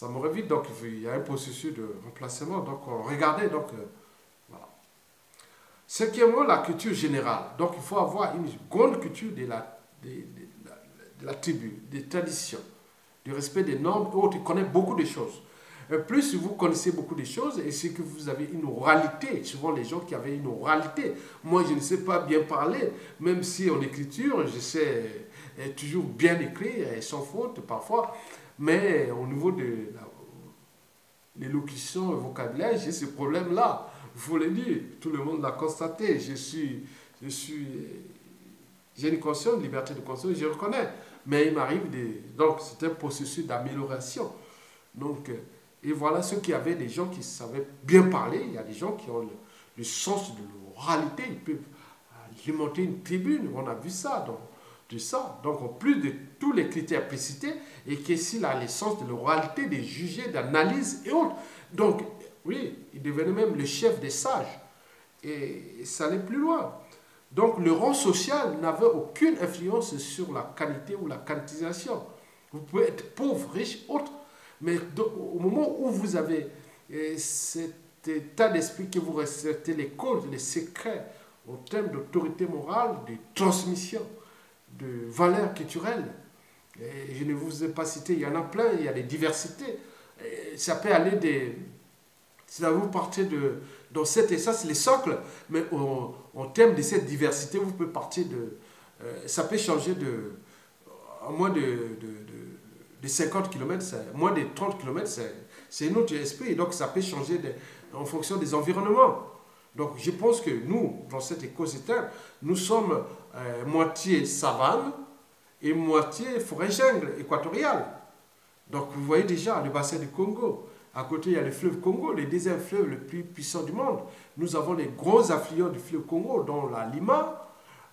m'aurait vite. Donc il y a un processus de remplacement. Donc on regardait. Donc voilà. Cinquièmement, la culture générale. Donc il faut avoir une grande culture de la tribu, des traditions, du respect des normes et autres. Il connaît beaucoup de choses. Plus vous connaissez beaucoup de choses et c'est que vous avez une oralité. Souvent les gens qui avaient une oralité. Moi je ne sais pas bien parler, même si en écriture je sais toujours bien écrire et sans faute parfois. Mais au niveau de l'élocution et vocabulaire, j'ai ce problème-là. Il faut le dire, tout le monde l'a constaté. J'ai une conscience, une liberté de conscience, je reconnais. Mais il m'arrive donc c'est un processus d'amélioration. Donc, et voilà ceux qui avaient des gens qui savaient bien parler. Il y a des gens qui ont le sens de l'oralité. Ils peuvent alimenter une tribune. On a vu ça. Donc, en plus de tous les critères précités, et qu'il a le sens de l'oralité, des jugés, d'analyse et autres. Donc, oui, il devenait même le chef des sages. Et ça allait plus loin. Donc, le rang social n'avait aucune influence sur la qualité ou la quantisation. Vous pouvez être pauvre, riche, autre. Mais au moment où vous avez cet état d'esprit que vous respectez les codes, les secrets, en termes d'autorité morale, de transmission, de valeurs culturelles, et je ne vous ai pas cité, il y en a plein, il y a des diversités. Et ça peut aller si vous partez dans cet essence, c'est les socles, mais en termes de cette diversité, vous pouvez partir ça peut changer à moins de 50 km, moins de 30 km, c'est un autre esprit. Donc ça peut changer en fonction des environnements. Donc je pense que nous, dans cet écosystème, nous sommes moitié savane et moitié forêt-jungle équatoriale. Donc vous voyez déjà le bassin du Congo. À côté, il y a le fleuve Congo, le deuxième fleuve le plus puissant du monde. Nous avons les gros affluents du fleuve Congo, dont la Lima,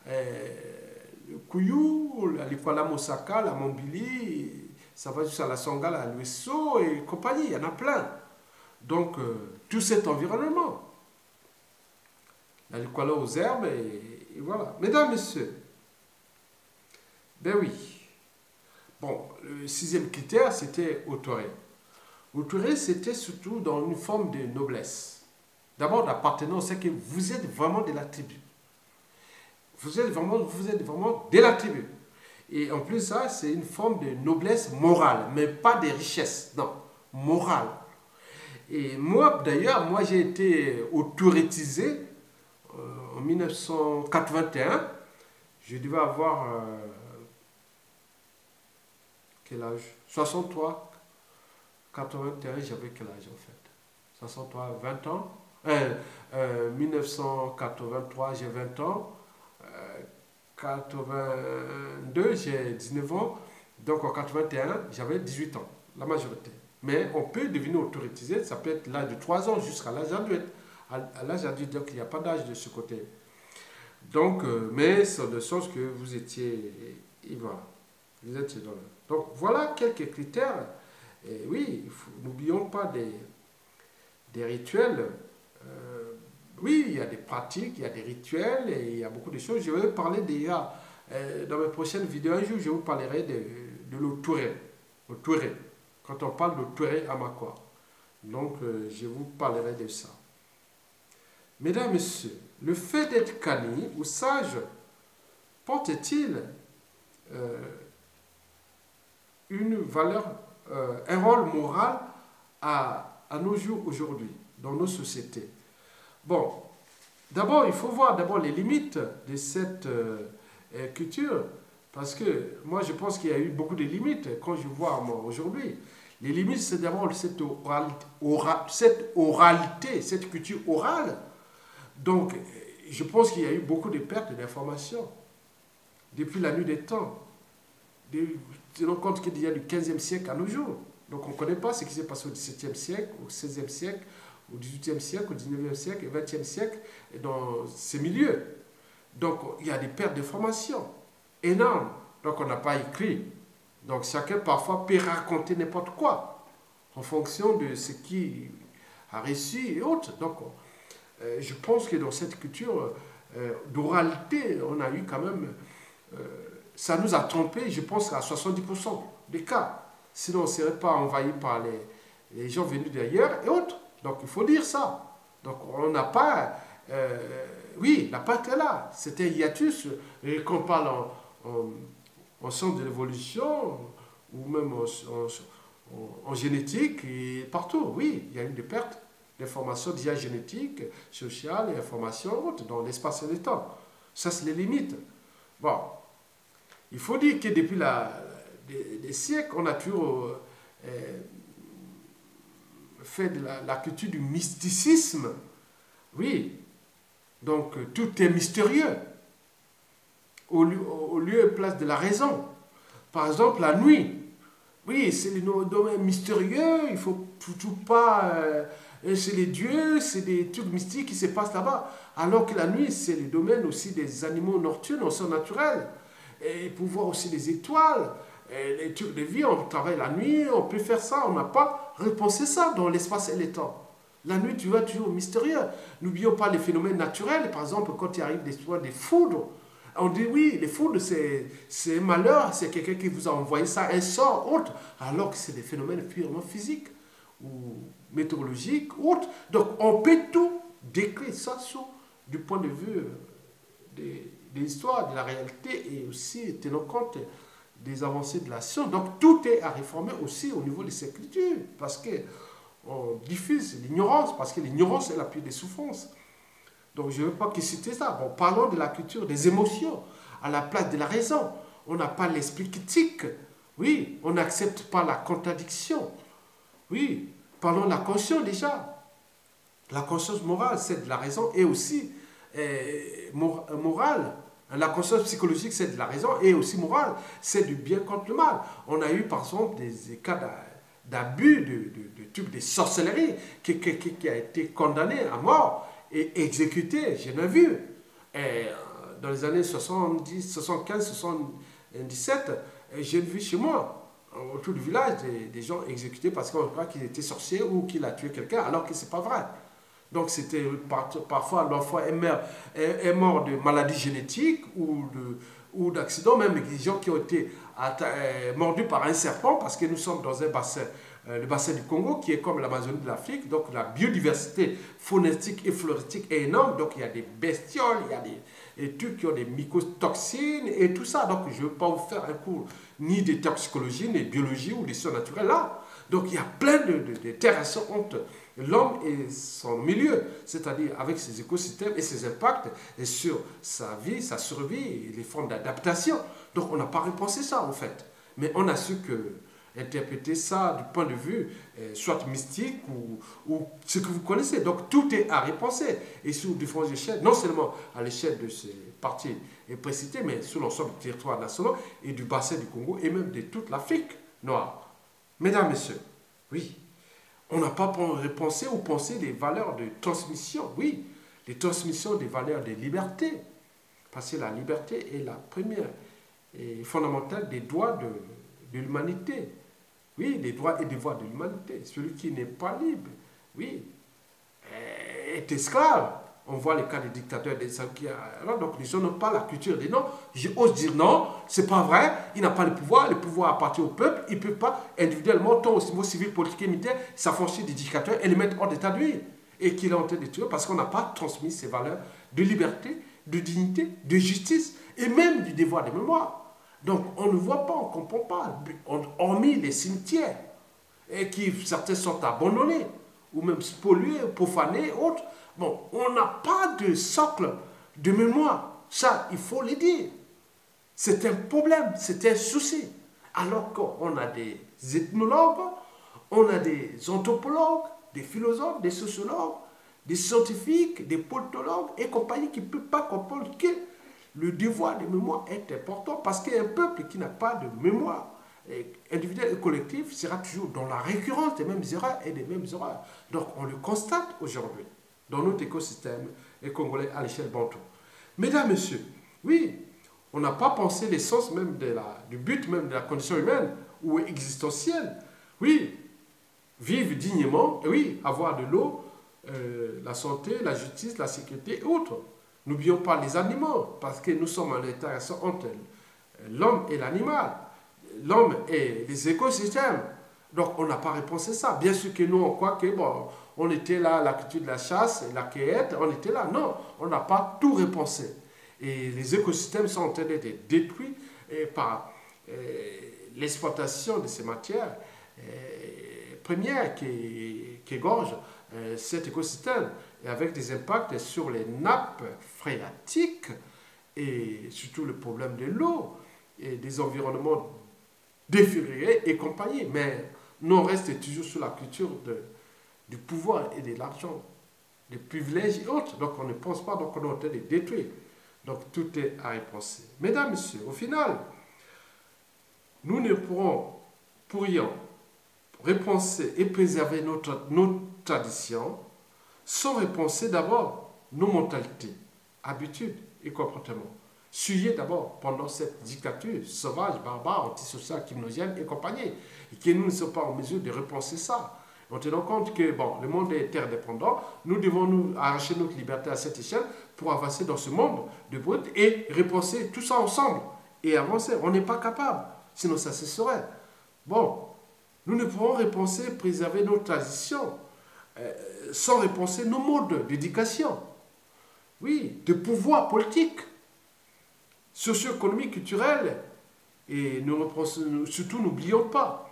le Kouyou, la Likwala Mosaka, la Mombili, ça va jusqu'à la Sangala, la Lueso et compagnie, il y en a plein. Donc, tout cet environnement. La Likwala aux herbes, et voilà. Mesdames, Messieurs, ben oui. Bon, le sixième critère, c'était autorité. Autorité, c'était surtout dans une forme de noblesse. D'abord, d'appartenance, c'est que vous êtes vraiment de la tribu. vous êtes vraiment de la tribu. Et en plus, ça, c'est une forme de noblesse morale, mais pas de richesse, non, morale. Et moi, d'ailleurs, moi j'ai été autorétisé en 1981. Je devais avoir quel âge? 63, 81, j'avais quel âge en fait? 63, 20 ans. 1983, j'ai 20 ans. 82, j'ai 19 ans. Donc en 81, j'avais 18 ans, la majorité. Mais on peut devenir autorisé, ça peut être l'âge de 3 ans jusqu'à l'âge adulte. À l'âge adulte, donc il n'y a pas d'âge de ce côté. Donc, mais c'est de sorte que vous étiez, et voilà, vous étiez dans le... Donc voilà quelques critères. Et oui, n'oublions pas des rituels. Oui, il y a des pratiques, il y a des rituels, et il y a beaucoup de choses. Je vais parler déjà, dans mes prochaines vidéos, un jour, je vous parlerai de l'Otouré. Quand on parle d'Otouré Amakwa. Donc, je vous parlerai de ça. Mesdames, Messieurs, le fait d'être kani ou sage porte-t-il une valeur, un rôle moral à nos jours aujourd'hui, dans nos sociétés? Bon, d'abord, il faut voir d'abord les limites de cette culture, parce que moi, je pense qu'il y a eu beaucoup de limites quand je vois aujourd'hui. Les limites, c'est d'abord cette oralité, cette culture orale. Donc, je pense qu'il y a eu beaucoup de pertes d'informations depuis la nuit des temps. Tenons compte qu'il y a du 15e siècle à nos jours. Donc, on ne connaît pas ce qui s'est passé au 17e siècle, au 16e siècle, au 18e siècle, au 19e siècle, au 20e siècle, dans ces milieux. Donc, il y a des pertes d'informations énormes. Donc, on n'a pas écrit. Donc, chacun, parfois, peut raconter n'importe quoi en fonction de ce qui a reçu et autres. Donc, je pense que dans cette culture d'oralité, on a eu quand même... ça nous a trompé, je pense, à 70% des cas. Sinon, on ne serait pas envahi par les gens venus d'ailleurs et autres. Donc, il faut dire ça. Donc, on n'a pas... oui, la pâte est là. C'était un hiatus. Et quand on parle en sciences de l'évolution, ou même en génétique, et partout, oui, il y a eu des pertes d'informations déjà génétiques, sociales et informations autres dans l'espace et le temps. Ça, c'est les limites. Bon, il faut dire que depuis des siècles, on a toujours fait de la culture du mysticisme. Oui, donc tout est mystérieux au lieu et place de la raison. Par exemple, la nuit. Oui, c'est le domaine mystérieux, il ne faut tout pas... c'est les dieux, c'est des trucs mystiques qui se passent là-bas. Alors que la nuit, c'est le domaine aussi des animaux nocturnes, au sens naturel. Et pour voir aussi les étoiles, les trucs de vie, on travaille la nuit, on peut faire ça, on n'a pas repensé ça dans l'espace et le temps. La nuit, tu vois, toujours mystérieux. N'oublions pas les phénomènes naturels, par exemple, quand il arrive des foudres, on dit oui, les foudres, c'est un malheur, c'est quelqu'un qui vous a envoyé ça, un sort, autre, alors que c'est des phénomènes purement physiques ou météorologiques, autres. Donc, on peut tout décrire ça du point de vue de l'histoire, de la réalité et aussi tenant compte des avancées de la science. Donc, tout est à réformer aussi au niveau de ces cultures, parce qu'on diffuse l'ignorance, parce que l'ignorance est la pire des souffrances. Donc, je ne veux pas que citer ça. Bon, parlons de la culture des émotions, à la place de la raison. On n'a pas l'esprit critique. Oui, on n'accepte pas la contradiction. Oui, parlons de la conscience déjà. La conscience morale, c'est de la raison et aussi morale. La conscience psychologique, c'est de la raison et aussi morale. C'est du bien contre le mal. On a eu, par exemple, des cas d'abus, de sorcellerie qui a été condamné à mort et exécuté, j'en ai vu. Et dans les années 70, 75, 77, j'ai vu chez moi, autour du village, des gens exécutés parce qu'on croit qu'ils étaient sorciers ou qu'il a tué quelqu'un, alors que ce n'est pas vrai. Donc c'était parfois l'enfant est mort de maladies génétiques ou d'accidents, même des gens qui ont été mordus par un serpent, parce que nous sommes dans un bassin, le bassin du Congo, qui est comme l'Amazonie de l'Afrique. Donc la biodiversité phonétique et floristique est énorme. Donc il y a des bestioles, il et tout qui ont des mycotoxines et tout ça. Donc, je ne veux pas vous faire un cours ni de toxicologie, ni de biologie ou des sciences naturelles là. Donc, il y a plein d'interactions entre l'homme et son milieu, c'est-à-dire avec ses écosystèmes et ses impacts et sur sa vie, sa survie et les formes d'adaptation. Donc, on n'a pas repensé ça, en fait. Mais on a su que interpréter ça du point de vue soit mystique ou ce que vous connaissez. Donc tout est à repenser et sur différentes échelles, non seulement à l'échelle de ces parties précitées, mais sur l'ensemble du territoire national et du bassin du Congo et même de toute l'Afrique noire. Mesdames, Messieurs, oui, on n'a pas repensé ou pensé les valeurs de transmission, oui, les transmissions des valeurs de liberté, parce que la liberté est la première et fondamentale des droits de l'humanité. Oui, les droits et devoirs de l'humanité. Celui qui n'est pas libre, oui, est esclave. On voit les cas des dictateurs, des sanctuaires. Donc les gens n'ont pas la culture des non. J'ose dire non, c'est pas vrai. Il n'a pas le pouvoir appartient au peuple. Il ne peut pas individuellement, tant au niveau civil, politique et militaire, s'affranchir des dictateurs et les mettre hors d'état de vie. Et qu'il est en train de tuer parce qu'on n'a pas transmis ces valeurs de liberté, de dignité, de justice et même du devoir de mémoire. Donc, on ne voit pas, on ne comprend pas, hormis les cimetières, et qui certains sont abandonnés, ou même spoliés, profanés, autres. Bon, on n'a pas de socle de mémoire. Ça, il faut le dire. C'est un problème, c'est un souci. Alors qu'on a des ethnologues, on a des anthropologues, des philosophes, des sociologues, des scientifiques, des politologues et compagnie qui ne peuvent pas comprendre que le devoir de mémoire est important parce qu'un peuple qui n'a pas de mémoire individuelle et collective sera toujours dans la récurrence des mêmes erreurs et des mêmes erreurs. Donc on le constate aujourd'hui dans notre écosystème congolais à l'échelle bantou. Mesdames, Messieurs, oui, on n'a pas pensé l'essence même du but même de la condition humaine ou existentielle. Oui, vivre dignement, et oui, avoir de l'eau, la santé, la justice, la sécurité et autres. N'oublions pas les animaux, parce que nous sommes en interaction entre l'homme et l'animal, l'homme et les écosystèmes. Donc on n'a pas repensé ça. Bien sûr que nous, on croit que, bon, on était là, la culture de la chasse, la cueillette, on était là. Non, on n'a pas tout repensé. Et les écosystèmes sont en train d'être détruits par l'exploitation de ces matières premières qui égorgent cet écosystème et avec des impacts sur les nappes phréatiques et surtout le problème de l'eau et des environnements défigurés et compagnie. Mais nous, on reste toujours sous la culture du pouvoir et de l'argent, des privilèges et autres. Donc on ne pense pas, donc on est en train de détruire. Donc tout est à repenser. Mesdames, Messieurs, au final, nous ne pourrions repenser et préserver notre tradition sans repenser d'abord nos mentalités, habitudes et comportements. Suyés d'abord pendant cette dictature sauvage, barbare, antisociale, criminogène et compagnie. Et que nous ne sommes pas en mesure de repenser ça. En tenant compte que bon, le monde est interdépendant, nous devons nous arracher notre liberté à cette échelle pour avancer dans ce monde de brut et repenser tout ça ensemble et avancer. On n'est pas capable, sinon ça cesserait. Bon, nous ne pourrons repenser, préserver nos traditions sans repenser nos modes d'éducation, oui, de pouvoir politique, socio-économique, culturel, et surtout n'oublions pas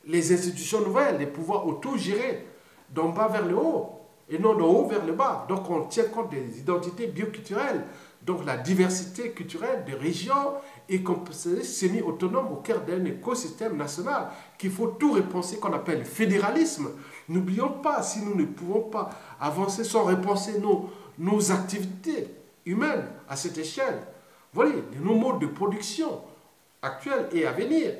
les institutions nouvelles, les pouvoirs autogérés d'en bas vers le haut et non d'en haut vers le bas. Donc on tient compte des identités bioculturelles, donc la diversité culturelle des régions et qu'on semi-autonome au cœur d'un écosystème national, qu'il faut tout repenser, qu'on appelle le fédéralisme. N'oublions pas, si nous ne pouvons pas avancer sans repenser nos activités humaines à cette échelle, voilà, nos modes de production actuels et à venir,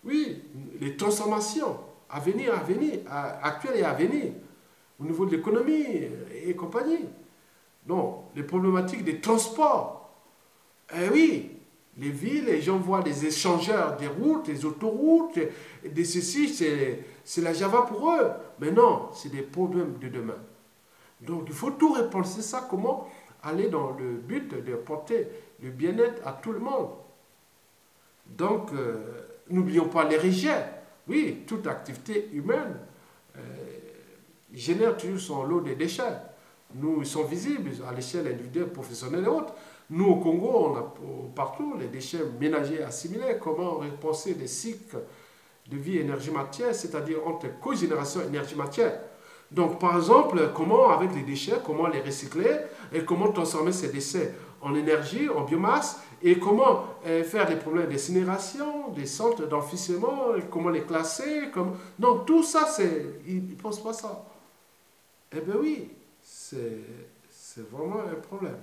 oui, les transformations à venir, actuelles et à venir, au niveau de l'économie et compagnie. Donc, les problématiques des transports, oui, les villes, les gens voient des échangeurs, des routes, des autoroutes, des ceci, c'est la Java pour eux. Mais non, c'est des problèmes de demain. Donc il faut tout repenser ça, comment aller dans le but de porter le bien-être à tout le monde. Donc, n'oublions pas les rejets. Oui, toute activité humaine génère toujours son lot de déchets. Nous, ils sont visibles à l'échelle individuelle, professionnelle et autres. Nous, au Congo, on a partout les déchets ménagers assimilés. Comment repenser des cycles de vie énergie-matière, c'est-à-dire entre cogénération énergie-matière. Donc, par exemple, comment, avec les déchets, comment les recycler et comment transformer ces déchets en énergie, en biomasse, et comment faire des problèmes d'incinération, des centres d'enfouissement, comment les classer. Donc, tout ça, ils ne pensent pas ça. Eh bien oui, c'est vraiment un problème.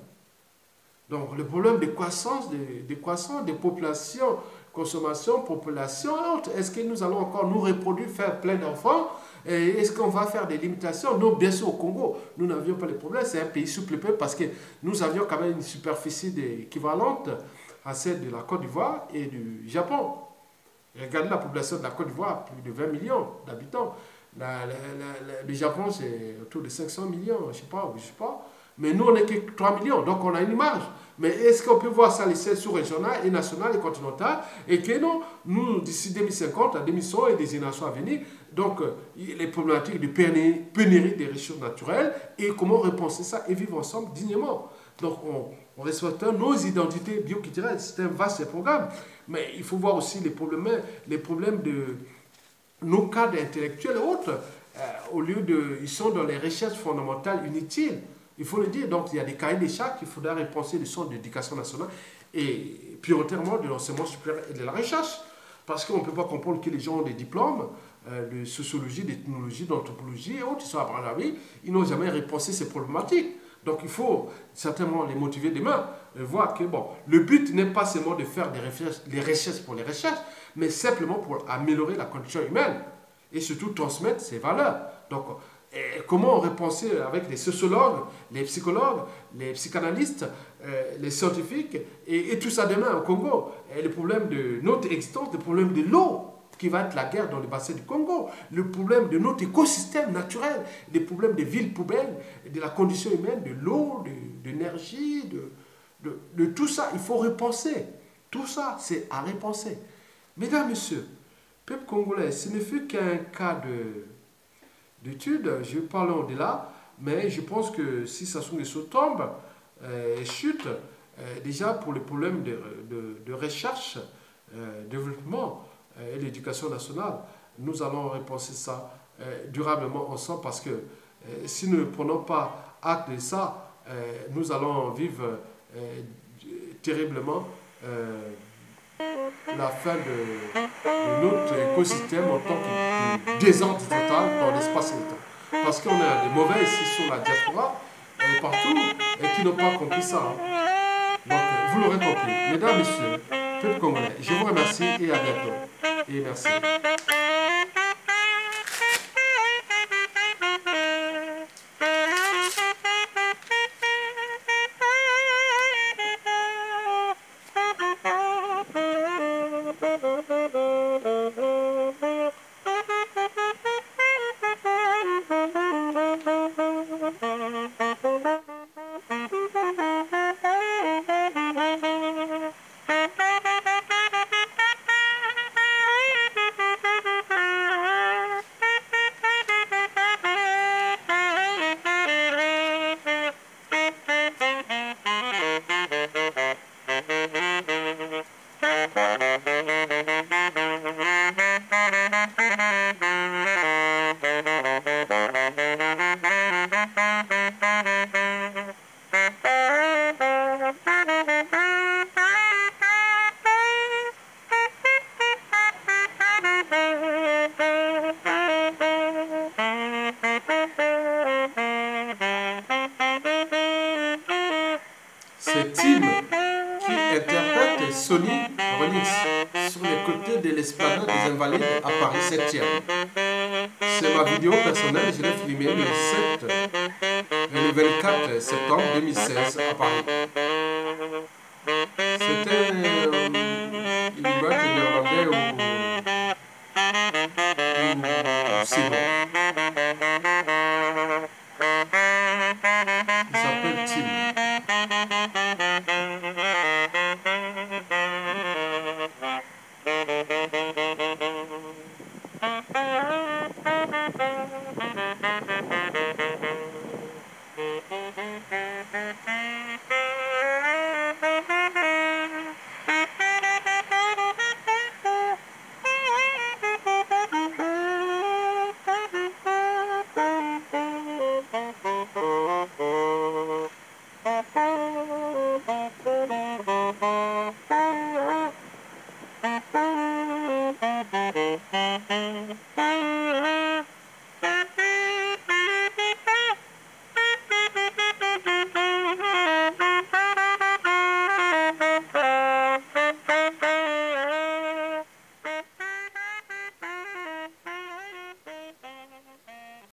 Donc, le problème de croissance, des populations, consommation, population, est-ce que nous allons encore nous reproduire, faire plein d'enfants? Est-ce qu'on va faire des limitations? Non, bien sûr, au Congo, nous n'avions pas les problèmes. C'est un pays sous-peuplé parce que nous avions quand même une superficie équivalente à celle de la Côte d'Ivoire et du Japon. Regardez la population de la Côte d'Ivoire, plus de 20 millions d'habitants. Le Japon, c'est autour de 500 millions, je ne sais pas. Mais nous, on n'est que 3 millions, donc on a une image. Mais est-ce qu'on peut voir ça à l'échelle sous-régionale et nationale et continentale? Et que non, nous, d'ici 2050 à 2100 et des générations à venir, donc les problématiques de pénurie des ressources naturelles et comment repenser ça et vivre ensemble dignement. Donc on respecte nos identités bioculturelles, c'est un vaste programme. Mais il faut voir aussi les problèmes de nos cadres intellectuels et autres. Ils sont dans les recherches fondamentales inutiles. Il faut le dire, donc il y a des cahiers des charges qu'il faudra repenser le centre d'éducation nationale et prioritairement de l'enseignement supérieur et de la recherche. Parce qu'on ne peut pas comprendre que les gens ont des diplômes de sociologie, d'ethnologie, d'anthropologie et autres, ils sont à Brazzaville, ils n'ont jamais repensé ces problématiques. Donc il faut certainement les motiver demain, voir que bon, le but n'est pas seulement de faire des recherches pour les recherches, mais simplement pour améliorer la condition humaine et surtout transmettre ses valeurs. Donc, comment repenser avec les sociologues, les psychologues, les psychanalystes, les scientifiques et tout ça demain au Congo. Et le problème de notre existence, le problème de l'eau, qui va être la guerre dans le bassin du Congo, le problème de notre écosystème naturel, les problèmes des villes poubelles, de la condition humaine, de l'eau, de l'énergie, de tout ça, il faut repenser. Tout ça, c'est à repenser. Mesdames, Messieurs, peuple congolais, ce ne fut qu'un cas d'étude, je parle au-delà, mais je pense que si ça sont des sauts tombent et chutent, déjà pour les problèmes de recherche, développement et l'éducation nationale, nous allons repenser ça durablement ensemble parce que si nous ne prenons pas acte de ça, nous allons vivre terriblement la fin de notre écosystème en tant que désordre total dans l'espace et le temps. Parce qu'on a des mauvais ici sur la diaspora, partout, et qui n'ont pas compris ça. Donc, vous l'aurez compris. Mesdames, Messieurs, peuple congolais, je vous remercie et à bientôt. Et merci. C'est Tim qui interprète Sony Rollins sur les côtés de l'esplanade des Invalides à Paris 7e. C'est ma vidéo personnelle, je l'ai filmée le 7 et le 24 septembre 2016 à Paris. C'était une boîte néerlandais ou c'est bon. Il s'appelle Tim.